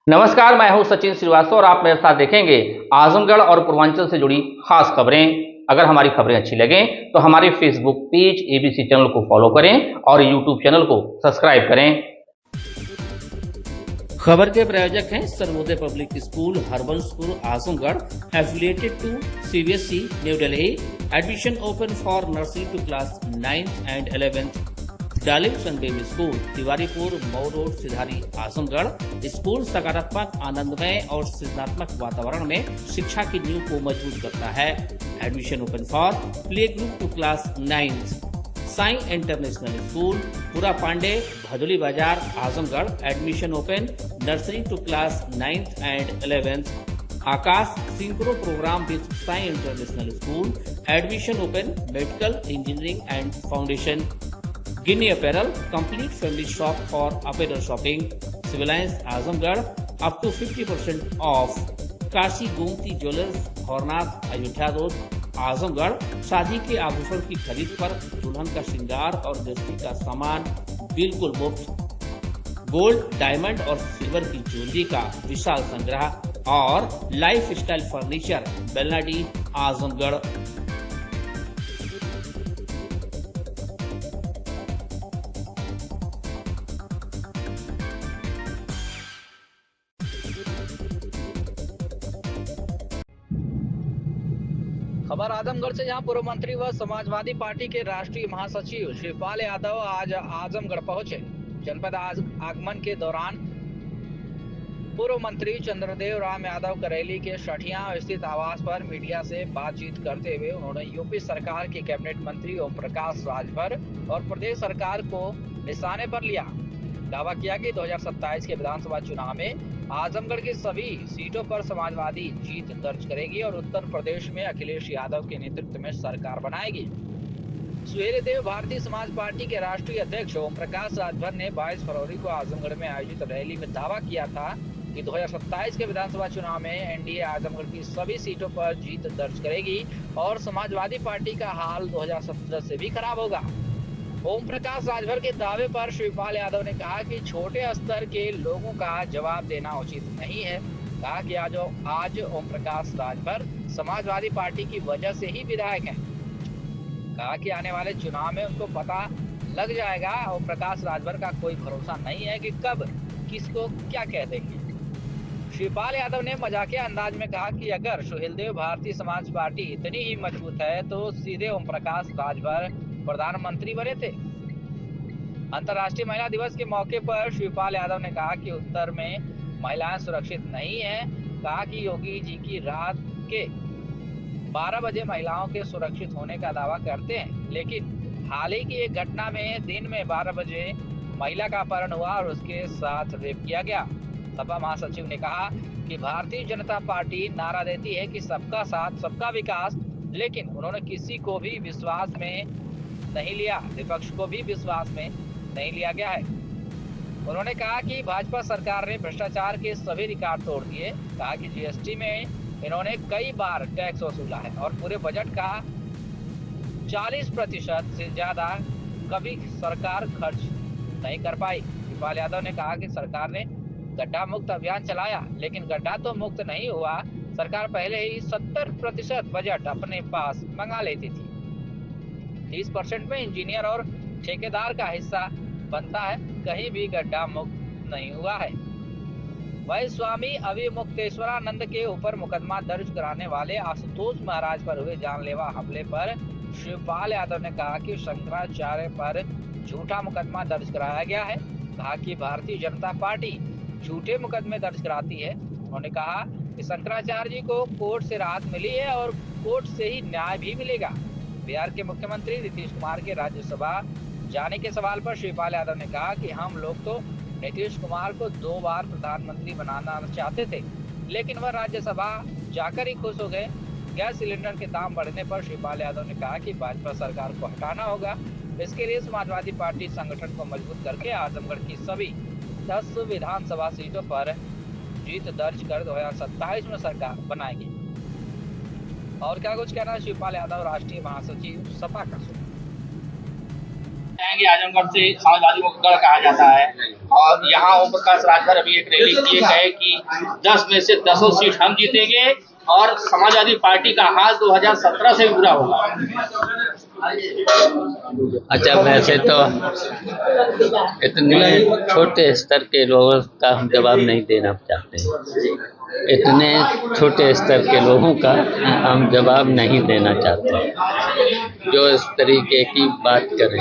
नमस्कार, मैं हूं सचिन श्रीवास्तव और आप मेरे साथ देखेंगे आजमगढ़ और पूर्वांचल से जुड़ी खास खबरें। अगर हमारी खबरें अच्छी लगें तो हमारे फेसबुक पेज एबीसी चैनल को फॉलो करें और यूट्यूब चैनल को सब्सक्राइब करें। खबर के प्रायोजक हैं Sarvodaya public school, Harbanspur, Azamgarh, affiliated to CBSE, new Delhi. Admission open for nursery to class 9th and 11th। Dalim Sunbeam school, Tiwaripur, Mau road, Sidhari, Azamgarh. School सकारात्मक, आनंदमय और सृजनात्मक वातावरण में शिक्षा की नींव को मजबूत करता है। Admission open for play group to class 9th। Sai international school, Pura Pande, Bhadoli Bazar, Azamgarh. Admission open nursery to class 9th and 11th। Aakash synchro programme with Sai international school. Admission open medical, engineering and foundation. Gini apparel, complete family shop for apparel shopping। Civil Lines, Azamgarh, up to 50% off। Kashi Gomti jewellers, Bhawarnath, Ayodhya road, Azamgarh. शादी के आभूषण की खरीद पर दुल्हन का श्रृंगार और दृष्टि का सामान बिल्कुल मुफ्त। गोल्ड, डायमंड और सिल्वर की ज्वेलरी का विशाल संग्रह और life style furniture, Belnadi, Azamgarh. खबर आजमगढ़ से, जहां पूर्व मंत्री व समाजवादी पार्टी के राष्ट्रीय महासचिव शिवपाल यादव आज आजमगढ़ पहुंचे। जनपद आगमन के दौरान पूर्व मंत्री चंद्रदेव राम यादव करेली के सठिया स्थित आवास पर मीडिया से बातचीत करते हुए उन्होंने यूपी सरकार के कैबिनेट मंत्री ओम प्रकाश राजभर और प्रदेश सरकार को निशाने पर लिया। दावा किया कि 2027 के विधानसभा चुनाव में आजमगढ़ की सभी सीटों पर समाजवादी जीत दर्ज करेगी और उत्तर प्रदेश में अखिलेश यादव के नेतृत्व में सरकार बनाएगी। सुहेल देव भारतीय समाज पार्टी के राष्ट्रीय अध्यक्ष ओम प्रकाश राजभर ने 22 फरवरी को आजमगढ़ में आयोजित रैली में दावा किया था कि 2027 के विधानसभा चुनाव में एनडीए आजमगढ़ की सभी सीटों पर जीत दर्ज करेगी और समाजवादी पार्टी का हाल 2017 से भी खराब होगा। ओम प्रकाश राजभर के दावे पर शिवपाल यादव ने कहा कि छोटे स्तर के लोगों का जवाब देना उचित नहीं है। कहा कि आज ओम प्रकाश राजभर समाजवादी पार्टी की वजह से ही विधायक हैं। कहा कि आने वाले चुनाव में उनको पता लग जाएगा। ओम प्रकाश राजभर का कोई भरोसा नहीं है कि कब किसको क्या कह देंगे। शिवपाल यादव ने मजाकिया अंदाज में कहा कि अगर सुहेलदेव भारतीय समाज पार्टी इतनी ही मजबूत है तो सीधे ओम प्रकाश राजभर प्रधानमंत्री बने थे। अंतर्राष्ट्रीय महिला दिवस के मौके पर शिवपाल यादव ने कहा कि उत्तर में महिलाएं सुरक्षित नहीं हैं। कहा कि योगी जी की रात के 12 बजे महिलाओं के सुरक्षित होने का दावा करते हैं, लेकिन हाल ही की एक घटना में दिन में 12 बजे महिला का अपहरण हुआ और उसके साथ रेप किया गया। सपा महासचिव ने कहा कि भारतीय जनता पार्टी नारा देती है कि सबका साथ सबका विकास, लेकिन उन्होंने किसी को भी विश्वास में नहीं लिया, विपक्ष को भी विश्वास में नहीं लिया गया है। उन्होंने कहा कि भाजपा सरकार ने भ्रष्टाचार के सभी रिकॉर्ड तोड़ दिए। कहा कि जीएसटी में इन्होंने कई बार टैक्स वसूला है और पूरे बजट का 40% से ज्यादा कभी सरकार खर्च नहीं कर पाई। शिवपाल यादव ने कहा कि सरकार ने गड्ढा मुक्त अभियान चलाया, लेकिन गड्ढा तो मुक्त नहीं हुआ। सरकार पहले ही 70% बजट अपने पास मंगा लेती थी। 30% में इंजीनियर और ठेकेदार का हिस्सा बनता है, कहीं भी गड्ढा मुक्त नहीं हुआ है। वही स्वामी अविमुक्तेश्वरानंद के ऊपर मुकदमा दर्ज कराने वाले आशुतोष महाराज पर हुए जानलेवा हमले पर शिवपाल यादव ने कहा कि शंकराचार्य पर झूठा मुकदमा दर्ज कराया गया है। कहा कि भारतीय जनता पार्टी झूठे मुकदमे दर्ज कराती है। उन्होंने कहा कि शंकराचार्य जी को कोर्ट से राहत मिली है और कोर्ट से ही न्याय भी मिलेगा। बिहार के मुख्यमंत्री नीतीश कुमार के राज्यसभा जाने के सवाल पर शिवपाल यादव ने कहा कि हम लोग तो नीतीश कुमार को 2 बार प्रधानमंत्री बनाना चाहते थे, लेकिन वह राज्यसभा जाकर ही खुश हो गए। गैस सिलेंडर के दाम बढ़ने पर शिवपाल यादव ने कहा कि भाजपा सरकार को हटाना होगा। इसके लिए समाजवादी पार्टी संगठन को मजबूत करके आजमगढ़ की सभी 10 विधानसभा सीटों पर जीत दर्ज कर 2027 में सरकार बनाएगी। और क्या कुछ कहना है शिवपाल यादव राष्ट्रीय महासचिव सपा का। जाएंगे आजमगढ़ से समाजवादी को गढ़ कहा जाता है और यहाँ ओम प्रकाश राजभर अभी एक रैली किए गए कि 10 में से 10 सीट हम जीतेंगे और समाजवादी पार्टी का हाल 2017 से भी बुरा होगा। अच्छा, वैसे तो इतने छोटे स्तर के लोगों का हम जवाब नहीं देना चाहते हैं। इतने छोटे स्तर के लोगों का हम जवाब नहीं देना चाहते जो इस तरीके की बात करें,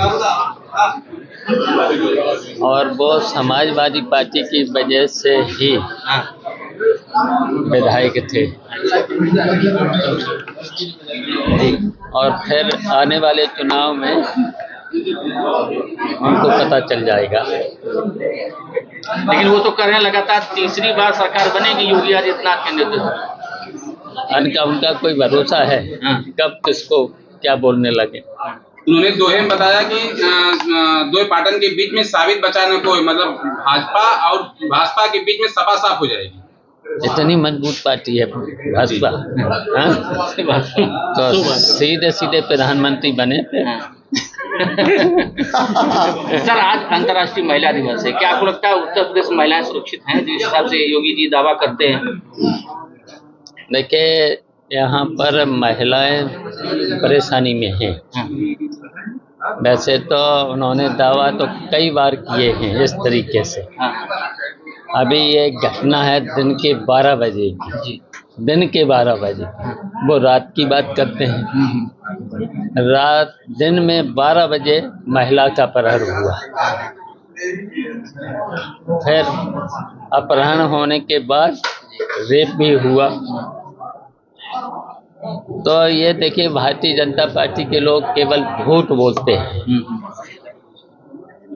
और वो समाजवादी पार्टी की वजह से ही विधायक थे और फिर आने वाले चुनाव में उनको पता चल जाएगा। लेकिन वो तो कर रहे हैं लगातार तीसरी बार सरकार बनेगी योगी आदित्यनाथ के नेतृत्व। उनका कोई भरोसा है कब किसको क्या बोलने लगे। उन्होंने दोहे में बताया कि दो पाटन के बीच में साबित बचाने को, मतलब भाजपा के बीच में सपा साफ हो जाएगी। इतनी मजबूत पार्टी है भाजपा, तो सीधे सीधे प्रधानमंत्री बने थे। सर, आज अंतर्राष्ट्रीय महिला दिवस है, क्या आपको लगता है उत्तर प्रदेश में महिलाएं सुरक्षित हैं जिस हिसाब से योगी जी दावा करते हैं? देखिए, यहाँ पर महिलाएं परेशानी में हैं। वैसे तो उन्होंने दावा तो कई बार किए हैं इस तरीके से। अभी ये घटना है दिन के 12 बजे की, दिन के 12 बजे, वो रात की बात करते हैं। रात दिन में 12 बजे महिला का अपहरण हुआ। फिर अपहरण होने के बाद रेप भी हुआ। तो ये देखिए, भारतीय जनता पार्टी के लोग केवल झूठ बोलते हैं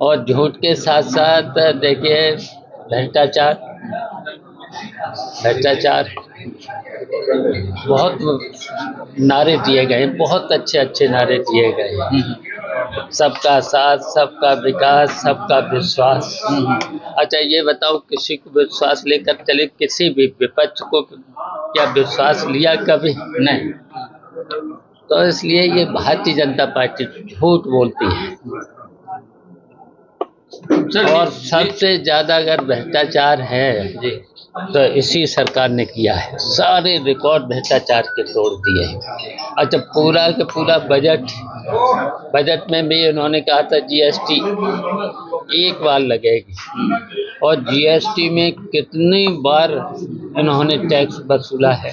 और झूठ के साथ साथ देखिए भ्रष्टाचार बहुत नारे दिए गए, बहुत अच्छे नारे दिए गए। सबका साथ, सबका विकास, सबका विश्वास। अच्छा, ये बताओ, किसी को विश्वास लेकर चले? किसी भी विपक्ष को क्या विश्वास लिया कभी? नहीं। तो इसलिए ये भारतीय जनता पार्टी झूठ बोलती है। और सबसे ज्यादा अगर भ्रष्टाचार है तो इसी सरकार ने किया है। सारे रिकॉर्ड भ्रष्टाचार के तोड़ दिए हैं। अच्छा, पूरा के पूरा बजट में भी उन्होंने कहा था जीएसटी एक बार लगेगी, और जीएसटी में कितनी बार इन्होंने टैक्स वसूला है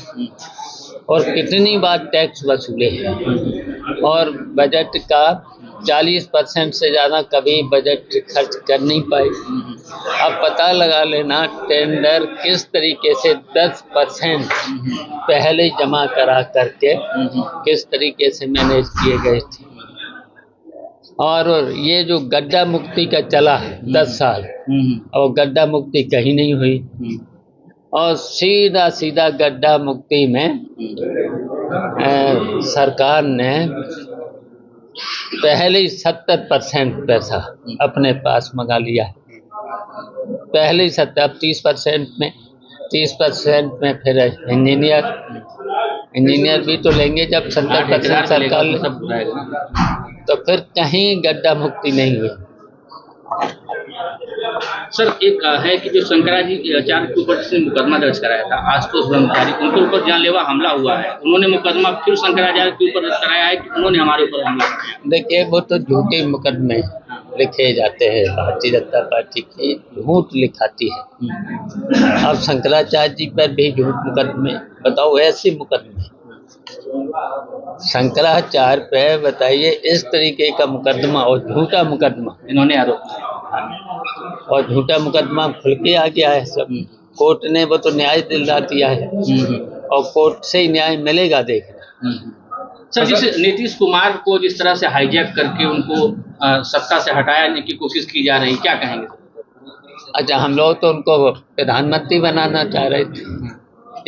और कितनी बार टैक्स वसूले हैं। और बजट का 40% से ज़्यादा कभी बजट खर्च कर नहीं पाए। अब पता लगा लेना टेंडर किस तरीके से 10% पहले जमा करा करके किस तरीके से मैनेज किए गए थे। और ये जो गड्ढा मुक्ति का चला है 10 साल, और गड्ढा मुक्ति कहीं नहीं हुई। और सीधा गड्ढा मुक्ति में सरकार ने पहले ही 70% पैसा अपने पास मंगा लिया है। पहले ही 70, 30% में फिर इंजीनियर भी तो लेंगे जब 70% सरकार ले, तो फिर कहीं गड्ढा मुक्ति नहीं हुई। सर, एक है कि जो शंकराचार्य के ऊपर जिसने मुकदमा दर्ज कराया था, आशुतोष ब्रह्मचारी, उनके ऊपर जानलेवा हमला हुआ है। उन्होंने मुकदमा फिर शंकराचार्य के ऊपर कराया है कि उन्होंने हमारे ऊपर हमला किया। देखिए, वो तो झूठे मुकदमे लिखे जाते हैं। भारतीय जनता पार्टी की झूठ लिखाती है। अब शंकराचार्य जी पर भी झूठ मुकदमे, बताओ ऐसे मुकदमे शंकराचार्य पे, बताइए इस तरीके का मुकदमा और झूठा मुकदमा इन्होंने आरोप, और झूठा मुकदमा खुल के आ गया है सब। कोर्ट ने वो तो न्याय दिला दिया है और कोर्ट से ही न्याय मिलेगा। देखना सर, जिस नीतीश कुमार को जिस तरह से हाईजैक करके उनको सत्ता से हटाने की कोशिश की जा रही, क्या कहेंगे? अच्छा, हम लोग तो उनको प्रधानमंत्री बनाना चाह रहे थे,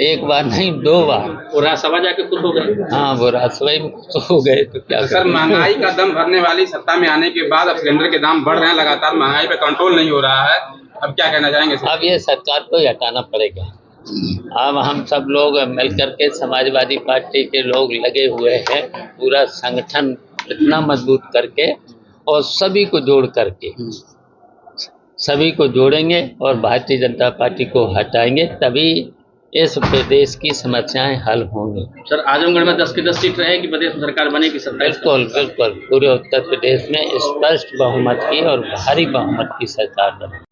एक बार नहीं 2 बार। वो राज्यसभा जाके खुश हो गए। हाँ, वो राज्यसभा में खुश हो गए तो क्या सर, महंगाई का दम भरने वाली सत्ता में आने के बाद अब सिलेंडर के दाम बढ़ रहे हैं लगातार, महंगाई पे कंट्रोल नहीं हो रहा है। अब क्या कहना चाहेंगे सर? अब ये सरकार को ही हटाना पड़ेगा। अब हम सब लोग मिलकर के समाजवादी पार्टी के लोग लगे हुए हैं, पूरा संगठन इतना मजबूत करके और सभी को जोड़ करके सभी को जोड़ेंगे और भारतीय जनता पार्टी को हटाएंगे, तभी इस प्रदेश की समस्याएं हल होंगी। सर आजमगढ़ में 10 की 10 सीट रहेगी, प्रदेश में सरकार बनेगी 27 का। बिल्कुल बिल्कुल, पूरे उत्तर प्रदेश में स्पष्ट बहुमत की और भारी बहुमत की सरकार बनेगी।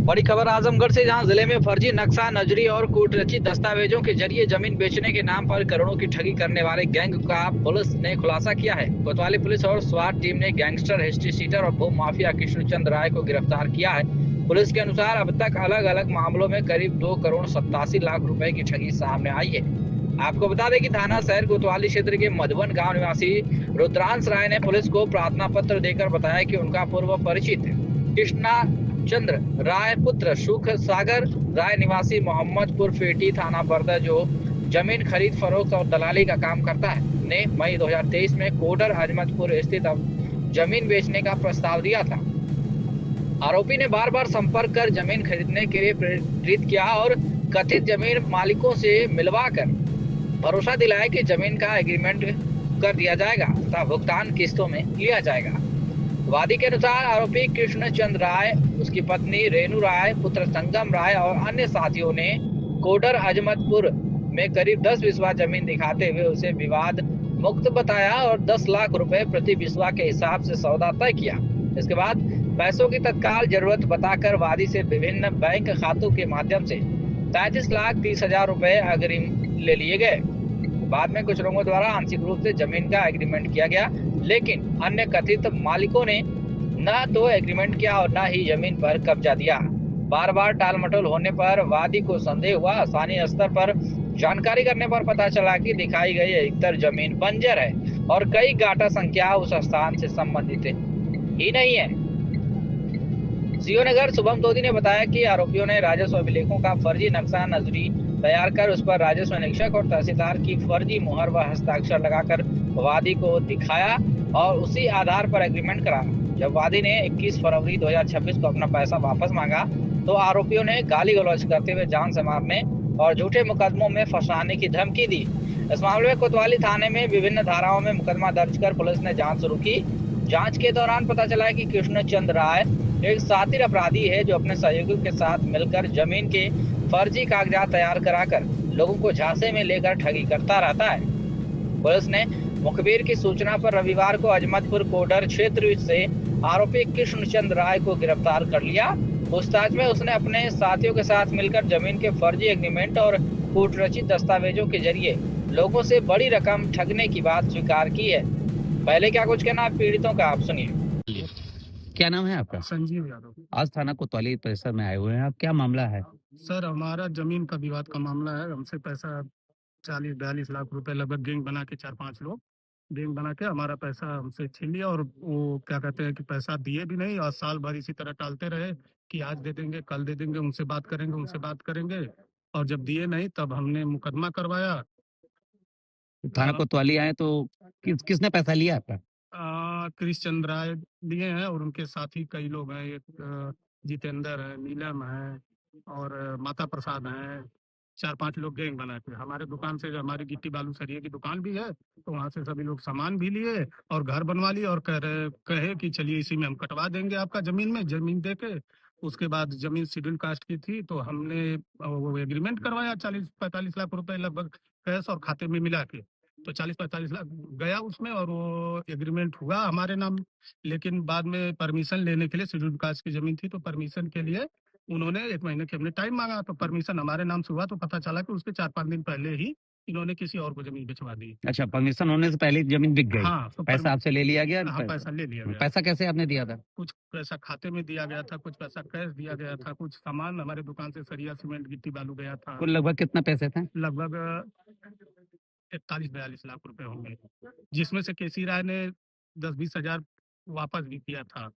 बड़ी खबर आजमगढ़ से, जहां जिले में फर्जी नक्शा नजरी और कूटरचित दस्तावेजों के जरिए जमीन बेचने के नाम पर करोड़ों की ठगी करने वाले गैंग का पुलिस ने खुलासा किया है। कोतवाली पुलिस और स्वाट टीम ने गैंगस्टर, हिस्ट्री सीटर और भू माफिया कृष्णचंद राय को गिरफ्तार किया है। पुलिस के अनुसार अब तक अलग अलग मामलों में करीब 2 करोड़ 87 लाख रुपए की ठगी सामने आई है। आपको बता दें कि थाना शहर कोतवाली क्षेत्र के मधुबन गांव निवासी रुद्रांश राय ने पुलिस को प्रार्थना पत्र देकर बताया कि उनका पूर्व परिचित कृष्णा चंद्र राय पुत्र सुख सागर राय निवासी मोहम्मदपुर फेटी थाना बरदा, जो जमीन खरीद फरोख्त और दलाली का काम करता है, ने मई 2023 में कोडर अजमतपुर स्थित जमीन बेचने का प्रस्ताव दिया था। आरोपी ने बार बार संपर्क कर जमीन खरीदने के लिए प्रेरित किया और कथित जमीन मालिकों से मिलवाकर भरोसा दिलाया कि जमीन का एग्रीमेंट कर दिया जाएगा तथा भुगतान किस्तों में लिया जाएगा। वादी के अनुसार आरोपी कृष्णचंद राय, उसकी पत्नी रेणु राय, पुत्र संगम राय और अन्य साथियों ने कोडर अजमतपुर में करीब 10 बिस्वा जमीन दिखाते हुए उसे विवाद मुक्त बताया और 10 लाख रुपए प्रति बिस्वा के हिसाब से सौदा तय किया। इसके बाद पैसों की तत्काल जरूरत बताकर वादी से विभिन्न बैंक खातों के माध्यम से 33,30,000 रुपए अग्रिम ले लिए गए। बाद में कुछ लोगों द्वारा आंशिक रूप से जमीन का एग्रीमेंट किया गया, लेकिन अन्य कथित मालिकों ने न तो एग्रीमेंट किया और न ही जमीन पर कब्जा दिया। बार बार टाल मटोल होने पर वादी को संदेह हुआ। स्थानीय स्तर पर जानकारी करने पर पता चला कि दिखाई गई अधिकतर जमीन बंजर है और कई गाटा संख्या उस स्थान से संबंधित ही नहीं है। सीओ नगर शुभम तोदी ने बताया कि आरोपियों ने राजस्व अभिलेखों का फर्जी नक्शा नजरी तैयार कर उस पर राजस्व निरीक्षक और तहसीलदार की फर्जी मुहर व हस्ताक्षर लगाकर वादी को दिखाया और उसी आधार पर एग्रीमेंट कराया। जब वादी ने 21 फरवरी 2026 को अपना पैसा वापस मांगा तो आरोपियों ने गाली गलौज करते हुए जान से मारने और झूठे मुकदमों में फंसाने की धमकी दी। इस मामले में कोतवाली थाने में विभिन्न धाराओं में मुकदमा दर्ज कर पुलिस ने जांच शुरू की। जांच के दौरान पता चला कि कृष्णचंद राय एक शातिर अपराधी है जो अपने सहयोगियों के साथ मिलकर जमीन के फर्जी कागजात तैयार कराकर लोगों को झांसे में लेकर ठगी करता रहता है। पुलिस ने मुखबिर की सूचना पर रविवार को अजमतपुर कोडर क्षेत्र से आरोपी कृष्णचंद राय को गिरफ्तार कर लिया। पूछताछ में उसने अपने साथियों के साथ मिलकर जमीन के फर्जी एग्रीमेंट और कूटरचित दस्तावेजों के जरिए लोगों से बड़ी रकम ठगने की बात स्वीकार की है। पहले क्या कुछ कहना पीड़ितों का, आप सुनिए। क्या नाम है आपका? संजीव यादव। आज थाना कोतवाली परिसर में आए हुए हैं आप, क्या मामला है? सर, हमारा जमीन का विवाद का मामला है। हमसे पैसा 40-42 लाख रुपए लगभग गैंग बना के 4-5 लोग गैंग बना के हमारा पैसा हमसे छीन लिया और वो क्या कहते हैं कि पैसा दिए भी नहीं और साल भर इसी तरह टालते रहे कि आज दे देंगे, कल दे देंगे, उनसे बात करेंगे और जब दिए नहीं तब हमने मुकदमा करवाया। थाना कोतवाली आए तो किसने पैसा लिया आपका? कृष्णचंद्र राय लिए हैं और उनके साथी कई लोग हैं। एक जितेंद्र है, नीलम है और माता प्रसाद है। 4-5 लोग गैंग बना के हमारे दुकान से, हमारी गिट्टी बालू सरिये की दुकान भी है, तो वहाँ से सभी लोग सामान भी लिए और घर बनवा लिए और कहे कि चलिए इसी में हम कटवा देंगे आपका जमीन दे के। उसके बाद जमीन शेड्यूल कास्ट की थी तो हमने वो एग्रीमेंट करवाया 40-45 लाख रुपए लगभग कैश और खाते में मिला के। तो 40-45 लाख गया उसमें और वो एग्रीमेंट हुआ हमारे नाम। लेकिन बाद में परमिशन लेने के लिए, शेड्यूल कास्ट की जमीन थी तो परमिशन के लिए उन्होंने 1 महीने के हमने टाइम मांगा तो परमिशन हमारे नाम से हुआ तो पता चला कि उसके 4-5 दिन पहले ही इन्होंने किसी और को जमीन भिजवा दी। अच्छा, परमिशन होने से पहले जमीन बिक गई? हाँ, तो पैसा आपसे ले लिया गया? हाँ, पैसा ले लिया गया। पैसा कैसे आपने दिया था? कुछ पैसा खाते में दिया गया था, कुछ पैसा कैश दिया गया था, कुछ सामान हमारे दुकान से सरिया, सीमेंट, गिट्टी बालू गया था। कुल लगभग कितना पैसे थे? लगभग 41-42 लाख रुपए होंगे, जिसमें से केसी राय ने 10-20 हजार वापस भी किया था।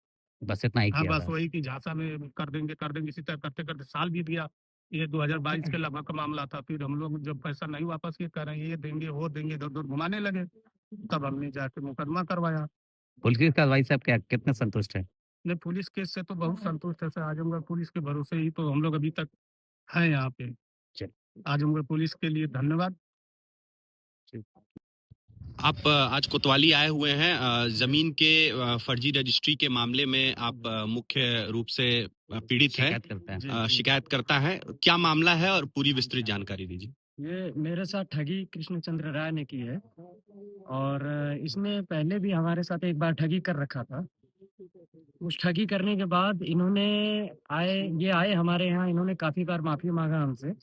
बस इतना ही हाँ, किया बस था? वही कि झांसा में कर देंगे इसी तरह करते करते साल बीत गया। ये 2022 के लगभग का मामला था। फिर हम लोग जब पैसा नहीं वापस किए, कह रहे हैं ये देंगे वो देंगे, इधर उधर घुमाने लगे, तब हमने जाके मुकदमा करवाया। पुलिस की कार्रवाई से आप कितने संतुष्ट हैं? नहीं, पुलिस केस से तो बहुत संतुष्ट है सर। आजमगढ़ पुलिस के भरोसे ही तो हम लोग अभी तक हैं यहाँ पे। आजमगढ़ पुलिस के लिए धन्यवाद। आप आज कोतवाली आए हुए हैं। जमीन के फर्जी रजिस्ट्री के मामले में आप मुख्य रूप से पीड़ित हैं। शिकायत करता है। शिकायत करता है। क्या मामला है और पूरी विस्तृत जानकारी दीजिए। ये मेरे साथ ठगी कृष्णचंद्र राय ने की है और इसने पहले भी हमारे साथ एक बार ठगी कर रखा था। उस ठगी करने के बाद ये आए हमारे यहाँ, इन्होंने काफ़ी बार माफ़ी मांगा हमसे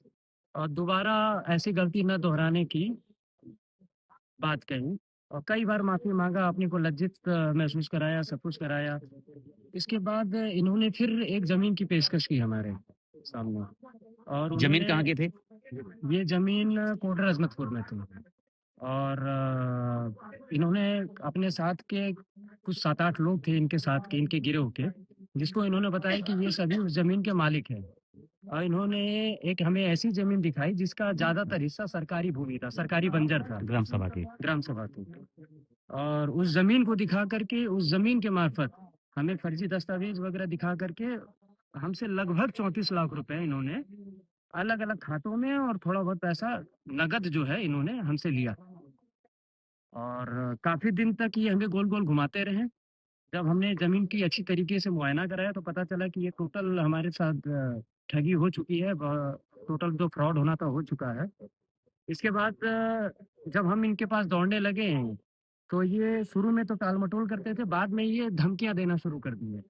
और दोबारा ऐसी गलती न दोहराने की बात कही और कई बार माफ़ी मांगा, अपने को लज्जित महसूस कराया, सब कुछ कराया। इसके बाद इन्होंने फिर एक ज़मीन की पेशकश की हमारे सामने और जमीन उन्होंने- कहाँ के थे? ये ज़मीन कोटरा अजमतपुर में थी और इन्होंने अपने साथ के कुछ 7-8 लोग थे इनके साथ के, इनके गिरोह के, जिसको इन्होंने बताया कि ये सभी उस ज़मीन के मालिक हैं और इन्होंने एक हमें ऐसी ज़मीन दिखाई जिसका ज़्यादातर हिस्सा सरकारी भूमि था, सरकारी बंजर था, ग्राम सभा की। ग्राम सभा की। और उस ज़मीन को दिखा करके, उस ज़मीन के मार्फत हमें फर्जी दस्तावेज वगैरह दिखा करके हमसे लगभग 34 लाख रुपए इन्होंने अलग अलग खातों में और थोड़ा बहुत पैसा नगद जो है इन्होंने हमसे लिया और काफ़ी दिन तक ये हमें गोल गोल घुमाते रहे। जब हमने ज़मीन की अच्छी तरीके से मुआयना कराया तो पता चला कि ये टोटल हमारे साथ ठगी हो चुकी है, टोटल जो फ्रॉड होना था हो चुका है। इसके बाद जब हम इनके पास दौड़ने लगे तो ये शुरू में तो टाल मटोल करते थे, बाद में ये धमकियां देना शुरू कर दी है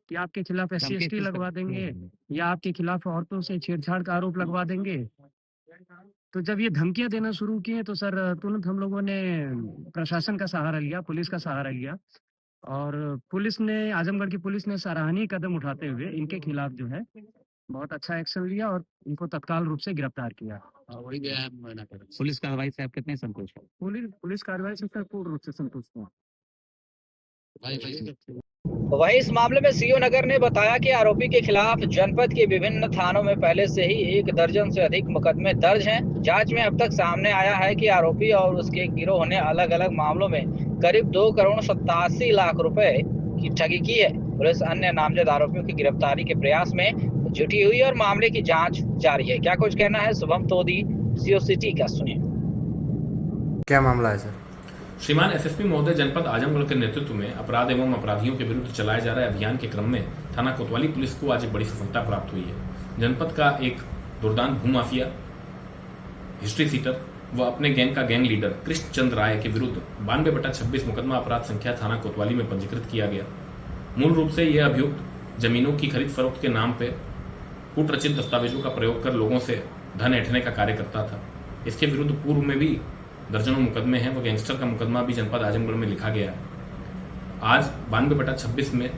कि आपके खिलाफ SC धमकी ST किस लगवा तरह की देंगे है? या आपके खिलाफ औरतों से छेड़छाड़ का आरोप लगवा देंगे। तो जब ये धमकियां देना शुरू किए तो सर तुरंत हम लोगों ने प्रशासन का सहारा लिया, पुलिस का सहारा लिया और पुलिस ने, आजमगढ़ की पुलिस ने सराहनीय कदम उठाते हुए इनके खिलाफ जो है बहुत अच्छा एक्शन लिया और इनको तत्काल रूप से गिरफ्तार किया। वही गया है मुआयना कर। पुलिस कार्रवाई से आप कितने संतुष्ट हैं? पुलिस कार्रवाई से सर पूर्ण रूप से संतुष्ट हूँ। वहीं इस मामले में सीओ नगर ने बताया कि आरोपी के खिलाफ जनपद के विभिन्न थानों में पहले से ही 1 दर्जन से अधिक मुकदमे दर्ज हैं। जांच में अब तक सामने आया है कि आरोपी और उसके गिरोह ने अलग अलग मामलों में करीब 2 करोड़ 87 लाख रुपए की ठगी की है। पुलिस अन्य नामजद आरोपियों की गिरफ्तारी के प्रयास में जुटी हुई और मामले की जाँच जारी है। क्या कुछ कहना है शुभम तोदी सीओ सिटी का, सुनिए। क्या मामला है सर? श्रीमान एसएसपी महोदय जनपद आजमगढ़ के नेतृत्व में अपराध एवं अपराधियों के विरुद्ध चलाए जा रहे अभियान के क्रम में थाना कोतवाली पुलिस को आज एक बड़ी सफलता प्राप्त हुई है। जनपद का एक दुर्दांत भूमाफिया, हिस्ट्री सीटर व अपने गैंग का गैंग लीडर कृष्णचंद्र राय के विरुद्ध 92/26 मुकदमा अपराध संख्या थाना कोतवाली में पंजीकृत किया गया। मूल रूप से यह अभियुक्त जमीनों की खरीद फरोख्त के नाम पर कूट रचित दस्तावेजों का प्रयोग कर लोगों से धन ऐंठने का कार्य करता था। इसके विरुद्ध पूर्व में भी दर्जनों मुकदमे हैं। वो गैंगस्टर का मुकदमा भी जनपद आजमगढ़ में लिखा गया है। आज 92/26 में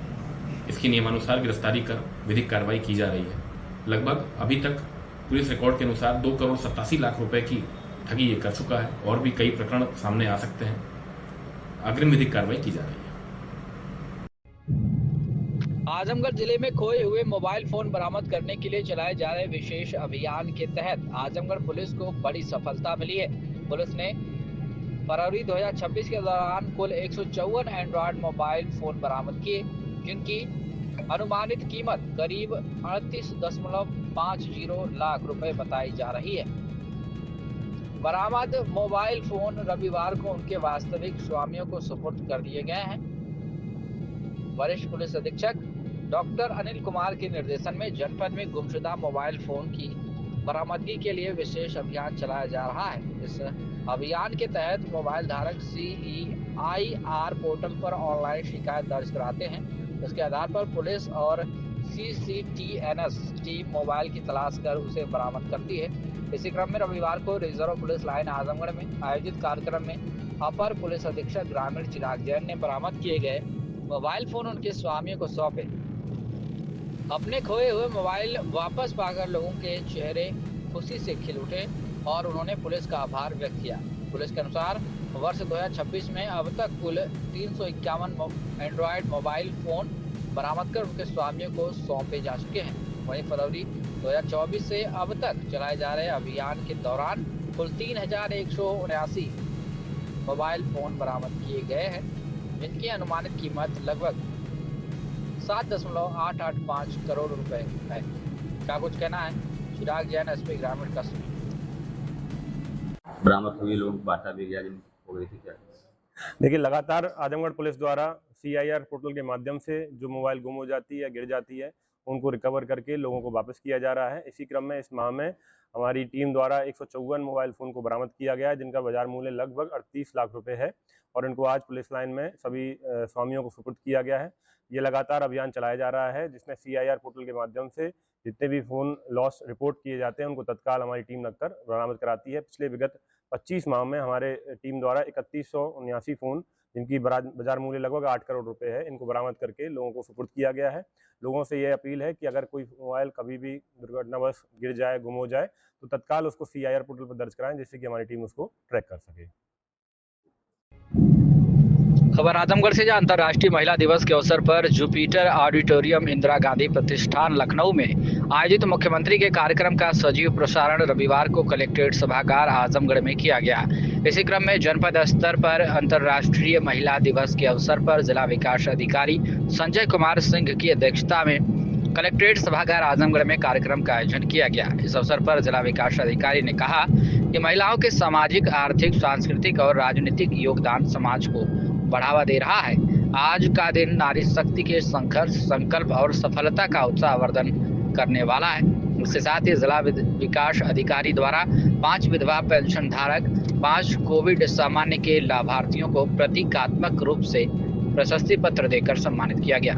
इसकी नियमानुसार गिरफ्तारी कर विधिक कार्रवाई की जा रही है। लगभग अभी तक पुलिस रिकॉर्ड के अनुसार 2 करोड़ 87 लाख रुपए की ठगी ये कर चुका है और भी कई प्रकरण सामने आ सकते हैं। अग्रिम विधिक कार्रवाई की जा रही है। आजमगढ़ जिले में खोए हुए मोबाइल फोन बरामद करने के लिए चलाए जा रहे विशेष अभियान के तहत आजमगढ़ पुलिस को बड़ी सफलता मिली है। पुलिस ने फरवरी 2026 के दौरान कुल 154 एंड्रॉयड मोबाइल फोन बरामद किए, जिनकी अनुमानित कीमत करीब 38.50 लाख रुपए बताई जा रही है। बरामद मोबाइल फोन रविवार को उनके वास्तविक स्वामियों को सुपुर्द कर दिए गए हैं। वरिष्ठ पुलिस अधीक्षक डॉक्टर अनिल कुमार के निर्देशन में जनपद में गुमशुदा मोबाइल फोन की बरामदगी के लिए विशेष अभियान चलाया जा रहा है। इस अभियान के तहत मोबाइल धारक CEIR पोर्टल पर ऑनलाइन शिकायत दर्ज कराते हैं। इसके आधार पर पुलिस और CCTNS टीम मोबाइल की तलाश कर उसे बरामद करती है। इसी क्रम में रविवार को रिजर्व पुलिस लाइन आजमगढ़ में आयोजित कार्यक्रम में अपर पुलिस अधीक्षक ग्रामीण चिराग जैन ने बरामद किए गए मोबाइल फोन उनके स्वामियों को सौंपे। अपने खोए हुए मोबाइल वापस पाकर लोगों के चेहरे खुशी से खिल उठे और उन्होंने पुलिस का आभार व्यक्त किया। पुलिस के अनुसार वर्ष 2026 में अब तक कुल 351 एंड्रॉयड मोबाइल फोन बरामद कर उनके स्वामियों को सौंपे जा चुके हैं। वहीं फरवरी 2024 से अब तक चलाए जा रहे अभियान के दौरान कुल 3179 मोबाइल फोन बरामद किए गए हैं, जिनकी अनुमानित कीमत लगभग 7.885 करोड़ रुपए है। क्या कुछ कहना है चिराग जैन, SP ग्रामीण का। बरामद हुए लोग बाटा भी गया, जिनको हो गई थी क्या? देखिए, लगातार आजमगढ़ पुलिस द्वारा CIR पोर्टल के माध्यम से जो मोबाइल गुम हो जाती है या गिर जाती है उनको रिकवर करके लोगों को वापस किया जा रहा है। इसी क्रम में इस माह में हमारी टीम द्वारा 154 मोबाइल फ़ोन को बरामद किया गया है, जिनका बाजार मूल्य लगभग 38 लाख रुपए है और इनको आज पुलिस लाइन में सभी स्वामियों को सुपुर्द किया गया है। ये लगातार अभियान चलाया जा रहा है, जिसमें CIR पोर्टल के माध्यम से जितने भी फ़ोन लॉस रिपोर्ट किए जाते हैं उनको तत्काल हमारी टीम लगकर बरामद कराती है। पिछले विगत 25 माह में हमारे टीम द्वारा 3179 फ़ोन, जिनकी बाजार मूल्य लगभग 8 करोड़ रुपए है, इनको बरामद करके लोगों को सुपुर्द किया गया है। लोगों से ये अपील है कि अगर कोई मोबाइल कभी भी दुर्घटनावश गिर जाए, गुम हो जाए, तो तत्काल उसको CIR पोर्टल पर दर्ज कराएं, जिससे कि हमारी टीम उसको ट्रैक कर सके। खबर आजमगढ़ से, जहां अंतर्राष्ट्रीय महिला दिवस के अवसर पर जुपिटर ऑडिटोरियम इंदिरा गांधी प्रतिष्ठान लखनऊ में आयोजित मुख्यमंत्री के कार्यक्रम का सजीव प्रसारण रविवार को कलेक्ट्रेट सभागार आजमगढ़ में किया गया। इसी क्रम में जनपद स्तर पर अंतर्राष्ट्रीय महिला दिवस के अवसर पर जिला विकास अधिकारी संजय कुमार सिंह की अध्यक्षता में कलेक्ट्रेट सभागार आजमगढ़ में कार्यक्रम का आयोजन किया गया। इस अवसर पर जिला विकास अधिकारी ने कहा कि महिलाओं के सामाजिक, आर्थिक, सांस्कृतिक और राजनीतिक योगदान समाज को बढ़ावा दे रहा है। आज का दिन नारी शक्ति के संघर्ष, संकल्प और सफलता का उत्साहवर्धन करने वाला है। इसके साथ ही जिला विकास अधिकारी द्वारा 5 विधवा पेंशन धारक, 5 कोविड सामान्य के लाभार्थियों को प्रतीकात्मक रूप से प्रशस्ति पत्र देकर सम्मानित किया गया।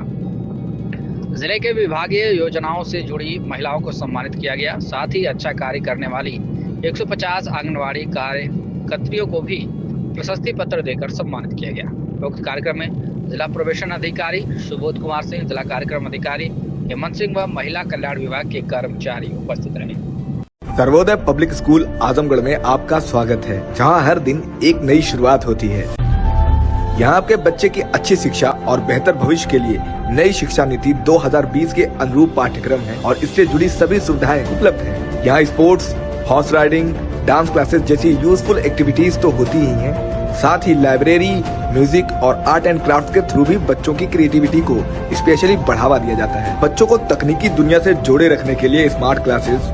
जिले के विभागीय योजनाओं से जुड़ी महिलाओं को सम्मानित किया गया। साथ ही अच्छा कार्य करने वाली 150 आंगनवाड़ी कार्यकर्तियों को भी प्रशस्ति पत्र देकर सम्मानित किया गया। उक्त कार्यक्रम में जिला प्रोबेशन अधिकारी सुबोध कुमार सिंह, जिला कार्यक्रम अधिकारी हेमंत सिंह व महिला कल्याण विभाग के कर्मचारी उपस्थित रहे। सर्वोदय पब्लिक स्कूल आजमगढ़ में आपका स्वागत है, जहां हर दिन एक नई शुरुआत होती है। यहां आपके बच्चे की अच्छी शिक्षा और बेहतर भविष्य के लिए नई शिक्षा नीति 2020 के अनुरूप पाठ्यक्रम है और इससे जुड़ी सभी सुविधाएं उपलब्ध हैं। यहाँ sports, horse riding, dance classes जैसी यूजफुल एक्टिविटीज तो होती ही हैं, साथ ही लाइब्रेरी, म्यूजिक और आर्ट एंड क्राफ्ट के थ्रू भी बच्चों की क्रिएटिविटी को स्पेशली बढ़ावा दिया जाता है। बच्चों को तकनीकी दुनिया से जोड़े रखने के लिए स्मार्ट क्लासेस,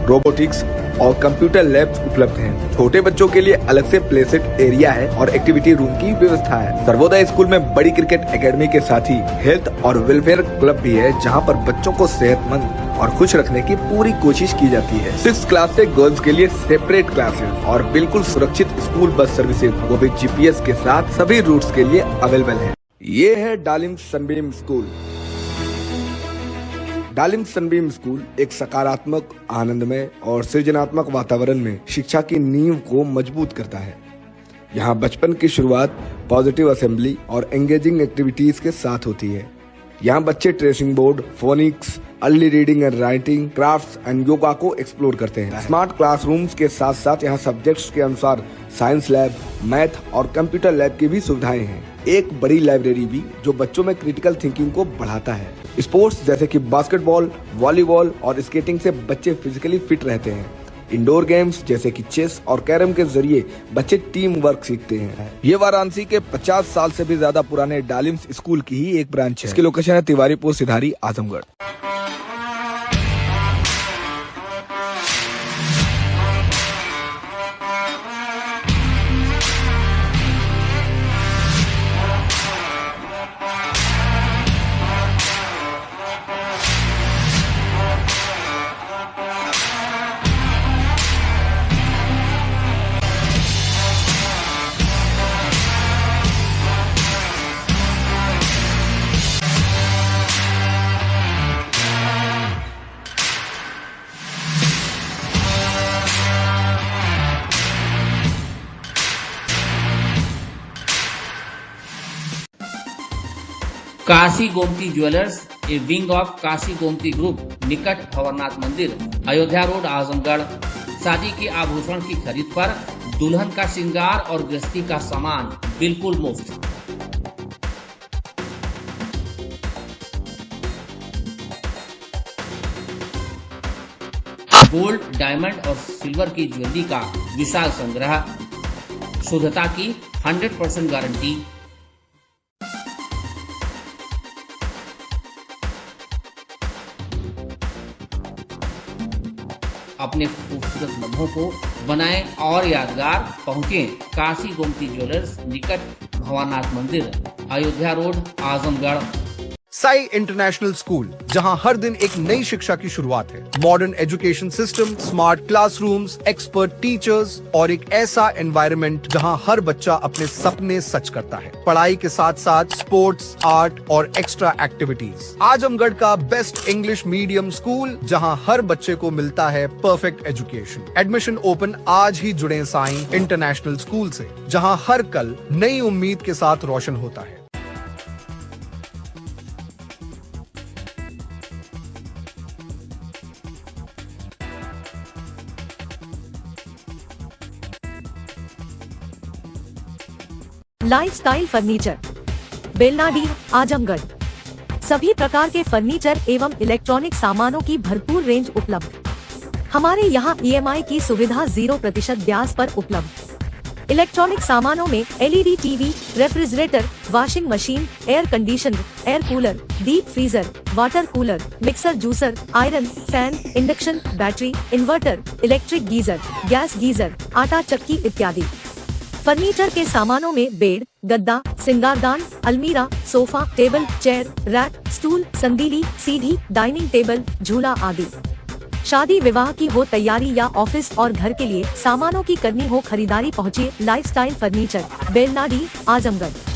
रोबोटिक्स और कंप्यूटर लैब्स उपलब्ध हैं। छोटे बच्चों के लिए अलग से प्ले सेट एरिया है और एक्टिविटी रूम की व्यवस्था है। सर्वोदय स्कूल में बड़ी क्रिकेट एकेडमी के साथ ही हेल्थ और वेलफेयर क्लब भी है, जहां पर बच्चों को सेहतमंद और खुश रखने की पूरी कोशिश की जाती है। 6th क्लास से गर्ल्स के लिए सेपरेट क्लासेस और बिल्कुल सुरक्षित स्कूल बस सर्विसेज, वो भी GPS के साथ सभी रूट्स के लिए अवेलेबल है। ये है डालिम सनबीम स्कूल। डालिम सनबीम स्कूल एक सकारात्मक, आनंदमय और सृजनात्मक वातावरण में शिक्षा की नींव को मजबूत करता है। यहाँ बचपन की शुरुआत पॉजिटिव असेंबली और एंगेजिंग एक्टिविटीज के साथ होती है। यहाँ बच्चे tracing board, phoenix, early reading and writing, crafts and yoga को एक्सप्लोर करते हैं। स्मार्ट क्लासरूम्स के साथ साथ यहाँ सब्जेक्ट्स के अनुसार साइंस लैब, मैथ और कंप्यूटर लैब की भी सुविधाएं हैं। एक बड़ी लाइब्रेरी भी जो बच्चों में क्रिटिकल थिंकिंग को बढ़ाता है। स्पोर्ट्स जैसे कि बास्केटबॉल, वॉलीबॉल और स्केटिंग से बच्चे फिजिकली फिट रहते हैं। इंडोर गेम्स जैसे कि चेस और कैरम के जरिए बच्चे टीम वर्क सीखते हैं। ये वाराणसी के 50 साल से भी ज्यादा पुराने डालिम्स स्कूल की ही एक ब्रांच है। इसकी लोकेशन है Tiwaripur, Sidhari, Azamgarh. Kashi Gomti jewellers, a wing of Kashi Gomti group, निकट भंवरनाथ मंदिर, अयोध्या रोड, आजमगढ़। शादी के आभूषण की खरीद पर दुल्हन का श्रृंगार और गृहस्थी का सामान बिल्कुल मुफ्त। गोल्ड, डायमंड और सिल्वर की ज्वेलरी का विशाल संग्रह, शुद्धता की 100% गारंटी। अपने खूबसूरत लम्हों को बनाएं और यादगार। पहुंचे काशी गोमती ज्वेलर्स निकट भवानाथ मंदिर, Ayodhya road, Azamgarh. Sai international school, जहां हर दिन एक नई शिक्षा की शुरुआत है। Modern education system, smart classrooms, expert teachers और एक ऐसा एनवायरनमेंट जहां हर बच्चा अपने सपने सच करता है। पढ़ाई के साथ साथ स्पोर्ट्स, आर्ट और एक्स्ट्रा एक्टिविटीज। आजमगढ़ का बेस्ट इंग्लिश मीडियम स्कूल, जहां हर बच्चे को मिलता है परफेक्ट एजुकेशन। एडमिशन ओपन आज ही जुड़े साई इंटरनेशनल स्कूल से, जहां हर कल नई उम्मीद के साथ रोशन होता है। Lifestyle furniture, Belnadi, Azamgarh. सभी प्रकार के फर्नीचर एवं इलेक्ट्रॉनिक सामानों की भरपूर रेंज उपलब्ध। हमारे यहाँ EMI की सुविधा 0% ब्याज पर उपलब्ध। इलेक्ट्रॉनिक सामानों में LED TV, refrigerator, washing machine, air conditioner, air cooler, deep freezer, water cooler, mixer juicer, iron, fan, induction, battery, inverter, electric geyser, gas geyser, आटा चक्की इत्यादि। फर्नीचर के सामानों में बेड, गद्दा, सिंगारदान, अलमीरा, sofa, table, chair, rack, stool, संदीली, सीढ़ी, डाइनिंग टेबल, झूला आदि। शादी विवाह की हो तैयारी या ऑफिस और घर के लिए सामानों की करनी हो खरीदारी, पहुँचिए लाइफस्टाइल फर्नीचर, बेलनाडी, आजमगढ़।